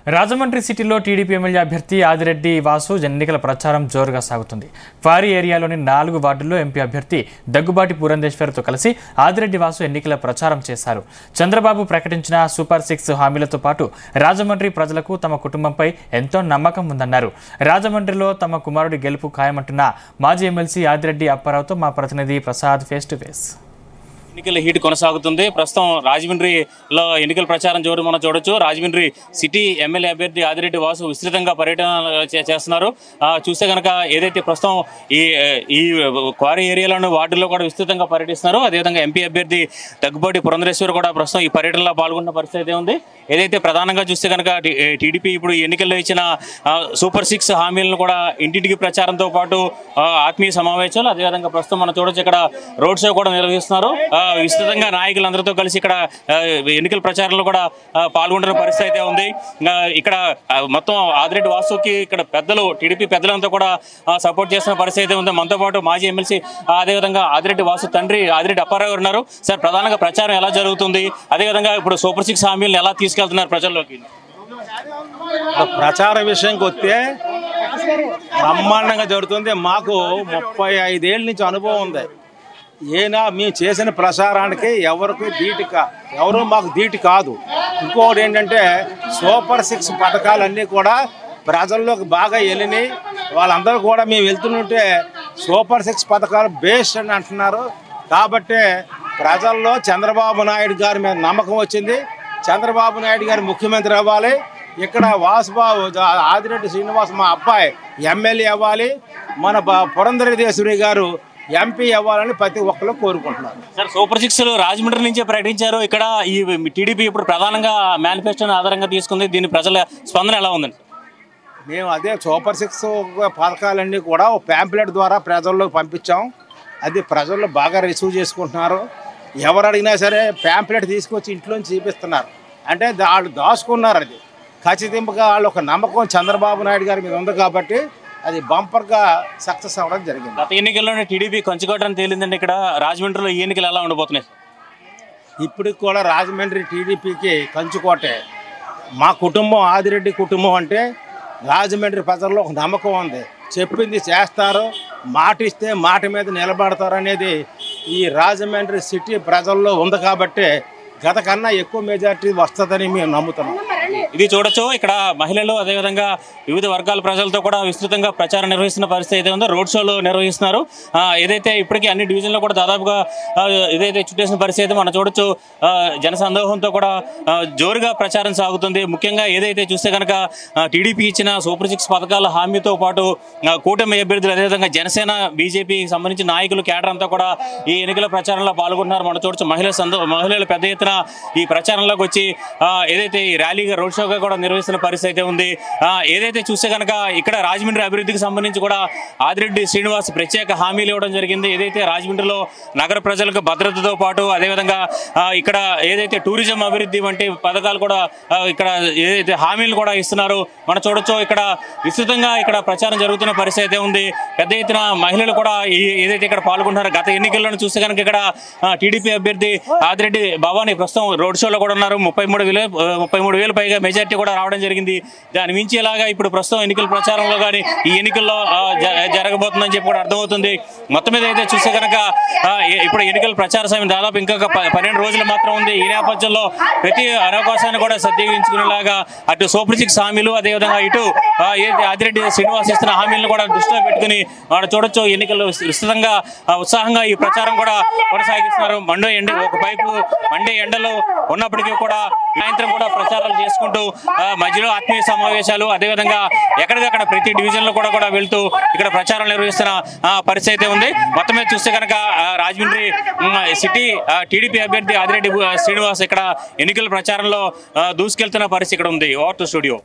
రాజమండ్రి సిటీలో TDP MLA అభ్యర్థి ఆదిరెడ్డి వాసు ఎన్నికల ప్రచారం జోరుగా సాగుతుంది. క్వారీ ఏరియాలోని 4 వార్డుల్లో ఎంపీ అభ్యర్థి దగ్గుబాటి పురంధేశ్వరితో కలిసి ఆదిరెడ్డి వాసు ఎన్నికల ప్రచారం చేశారు. చంద్రబాబు ప్రకటించిన సూపర్ 6 హామీలతో పాటు రాజమండ్రి ప్రజలకు తమ కుటుంబంపై ఎంతో నమ్మకం ఉందన్నారు. రాజమండ్రిలో తమ కుమారుడి గెలుపు ఖాయమంటున్న మాజీ ఎమ్మెల్సీ ఆదిరెడ్డి అప్పారావుతో మా ప్రతినిధి ప్రసాద్ ఫేస్ టు ఫేస్. ఎన్నికల హీట్ కొనసాగుతుంది. ప్రస్తుతం రాజమండ్రిలో ఎన్నికల ప్రచారం జోరు మనం చూడొచ్చు. రాజమండ్రి సిటీ ఎమ్మెల్యే అభ్యర్థి ఆదిరెడ్డి వాసు విస్తృతంగా పర్యటన చేస్తున్నారు. చూస్తే కనుక ఏదైతే ప్రస్తుతం ఈ క్వారీ ఏరియాలోని వార్డుల్లో కూడా విస్తృతంగా పర్యటిస్తున్నారు. అదేవిధంగా ఎంపీ అభ్యర్థి దగ్గుబాటి పురంధేశ్వరి కూడా ప్రస్తుతం ఈ పర్యటనలో పాల్గొన్న పరిస్థితి ఉంది. ఏదైతే ప్రధానంగా చూస్తే కనుక టీడీపీ ఇప్పుడు ఎన్నికల్లో ఇచ్చిన సూపర్ 6 హామీలను కూడా ఇంటింటికి ప్రచారంతో పాటు ఆత్మీయ సమావేశాలు, అదేవిధంగా ప్రస్తుతం మనం చూడొచ్చు ఇక్కడ రోడ్ షో కూడా నిర్వహిస్తున్నారు. విస్తృతంగా నాయకులందరితో కలిసి ఇక్కడ ఎన్నికల ప్రచారంలో కూడా పాల్గొంటున్న పరిస్థితి అయితే ఉంది. ఇక్కడ మొత్తం ఆదిరెడ్డి వాసుకి ఇక్కడ పెద్దలు, టీడీపీ పెద్దలంతా కూడా సపోర్ట్ చేస్తున్న పరిస్థితి అయితే ఉంది. మనతో పాటు మాజీ ఎమ్మెల్సీ అదేవిధంగా ఆదిరెడ్డి వాసు తండ్రి ఆదిరెడ్డి అప్పారావు ఉన్నారు. సార్, ప్రధానంగా ప్రచారం ఎలా జరుగుతుంది, అదేవిధంగా ఇప్పుడు సూపర్ 6 హామీలను ఎలా తీసుకెళ్తున్నారు ప్రజల్లోకి? ప్రచార విషయంకి వస్తే బ్రహ్మాండంగా జరుగుతుంది. మాకు 35 ఏళ్ళ నుంచి అనుభవం ఉంది. మేము చేసిన ప్రచారానికి ఎవరు మాకు ధీటి కాదు. ఇంకొకటి ఏంటంటే సూపర్ 6 పథకాలన్నీ కూడా ప్రజల్లోకి బాగా వెళ్ళినాయి. వాళ్ళందరూ కూడా మేము వెళ్తుంటే సూపర్ 6 పథకాలు బేస్ట్ అని అంటున్నారు. కాబట్టి ప్రజల్లో చంద్రబాబు నాయుడు గారి మీద నమ్మకం వచ్చింది. చంద్రబాబు నాయుడు గారు ముఖ్యమంత్రి అవ్వాలి. ఇక్కడ వాసుబాబు ఆదిరెడ్డి శ్రీనివాస్ మా అబ్బాయి ఎమ్మెల్యే అవ్వాలి. మన పురంధరేశ్వరి గారు ఎంపీ అవ్వాలని ప్రతి ఒక్కరు కోరుకుంటున్నారు. సార్, సూపర్ 6 రాజమండ్రి నుంచే ప్రకటించారు. ఇక్కడ ఈ టీడీపీ ఇప్పుడు ప్రధానంగా మేనిఫెస్టోని ఆధారంగా తీసుకుంది. దీని ప్రజల స్పందన ఎలా ఉందండి? మేము అదే సూపర్ 6 పథకాలన్నీ కూడా ప్యాంప్లెట్ ద్వారా ప్రజల్లోకి పంపించాం. అది ప్రజల్లో బాగా రిసీవ్ చేసుకుంటున్నారు. ఎవరు అడిగినా సరే ప్యాంప్లెట్ తీసుకొచ్చి ఇంట్లోంచి చూపిస్తున్నారు. అంటే వాళ్ళు దాచుకున్నారు. అది ఖచ్చితంగా వాళ్ళు ఒక నమ్మకం చంద్రబాబు నాయుడు గారి మీద ఉంది కాబట్టి అది బంపర్గా సక్సెస్ అవ్వడం జరిగింది. గత ఎన్నికల్లోనే టీడీపీ కంచుకోవడం తేలిందండి. ఇక్కడ రాజమండ్రిలో ఈ ఎన్నికలు ఎలా ఉండబోతున్నాయి? ఇప్పటికి కూడా రాజమండ్రి టీడీపీకి కంచుకోటే. మా కుటుంబం ఆదిరెడ్డి కుటుంబం అంటే రాజమండ్రి ప్రజల్లో ఒక నమ్మకం ఉంది. చెప్పింది చేస్తారు, మాట ఇస్తే మాట మీద నిలబడతారు అనేది ఈ రాజమండ్రి సిటీ ప్రజల్లో ఉంది. కాబట్టి గత కన్నా ఎక్కువ మెజార్టీ వస్తుందని మేము నమ్ముతున్నాం. ఇది చూడొచ్చు. ఇక్కడ మహిళలు, అదేవిధంగా వివిధ వర్గాల ప్రజలతో కూడా విస్తృతంగా ప్రచారం నిర్వహిస్తున్న పరిస్థితి అయితే ఉందో రోడ్ షోలు నిర్వహిస్తున్నారు. ఏదైతే ఇప్పటికీ అన్ని డివిజన్లో కూడా దాదాపుగా ఏదైతే చుట్టేసిన పరిస్థితి మనం చూడొచ్చు. జనసందోహంతో కూడా జోరుగా ప్రచారం సాగుతుంది. ముఖ్యంగా ఏదైతే చూస్తే కనుక టీడీపీ ఇచ్చిన సూపర్ 6 పథకాల హామీతో పాటు కూటమి అభ్యర్థులు, అదేవిధంగా జనసేన, బీజేపీకి సంబంధించిన నాయకులు, కేడర్ అంతా కూడా ఈ ఎన్నికల ప్రచారంలో పాల్గొంటున్నారు. మనం చూడొచ్చు మహిళలు పెద్ద ఎత్తున ఈ ప్రచారంలోకి వచ్చి ఏదైతే ఈ ర్యాలీగా, రోడ్ షోగా కూడా నిర్వహిస్తున్న పరిస్థితి అయితే ఉంది. ఏదైతే చూస్తే కనుక ఇక్కడ రాజమండ్రి అభివృద్ధికి సంబంధించి కూడా ఆదిరెడ్డి శ్రీనివాస్ ప్రత్యేక హామీలు ఇవ్వడం జరిగింది. ఏదైతే రాజమండ్రిలో నగర ప్రజలకు భద్రతతో పాటు అదేవిధంగా ఇక్కడ ఏదైతే టూరిజం అభివృద్ధి వంటి పథకాలు కూడా ఇక్కడ ఏదైతే హామీలు కూడా ఇస్తున్నారు మనం చూడొచ్చు. ఇక్కడ విస్తృతంగా ఇక్కడ ప్రచారం జరుగుతున్న పరిస్థితి అయితే ఉంది. పెద్ద ఎత్తున మహిళలు కూడా ఏదైతే ఇక్కడ పాల్గొంటున్నారో గత ఎన్నికల్లో చూస్తే కనుక ఇక్కడ టీడీపీ అభ్యర్థి ఆదిరెడ్డి భవానీ ప్రస్తుతం రోడ్ షోలో కూడా ఉన్నారు. 33,000 పైగా మెజార్టీ కూడా రావడం జరిగింది. దాని మించి ఇలాగా ఇప్పుడు ప్రస్తుతం ఎన్నికల ప్రచారంలో కానీ ఈ ఎన్నికల్లో జరగబోతుందని చెప్పి కూడా అర్థమవుతుంది. మొత్తం మీద అయితే చూస్తే కనుక ఇప్పుడు ఎన్నికల ప్రచార సమయం దాదాపు ఇంకొక 12 రోజులు మాత్రం ఉంది. ఈ నేపథ్యంలో ప్రతి అవకాశాన్ని కూడా సద్వినియోగించుకునేలాగా అటు సూపర్ 6 హామీలు, అదేవిధంగా ఇటు ఆదిరెడ్డి శ్రీనివాస్ ఇస్తున్న హామీలను కూడా దృష్టిలో పెట్టుకుని మనం చూడొచ్చు. ఎన్నికల్లో విస్తృతంగా ఉత్సాహంగా ఈ ప్రచారం కూడా కొనసాగిస్తున్నారు. మండే ఎండలో ఉన్నప్పటికీ కూడా సాయంత్రం కూడా ప్రచారాలు చేసుకుంటూ మధ్యలో ఆత్మీయ సమావేశాలు, అదేవిధంగా ఎక్కడికక్కడ ప్రతి డివిజన్లో కూడా వెళ్తూ ఇక్కడ ప్రచారం నిర్వహిస్తున్న పరిస్థితి ఉంది. మొత్తం మీద చూస్తే కనుక రాజమండ్రి సిటీ టీడీపీ అభ్యర్థి ఆదిరెడ్డి శ్రీనివాస్ ఇక్కడ ఎన్నికల ప్రచారంలో దూసుకెళ్తున్న పరిస్థితి ఇక్కడ ఉంది. Over to studio.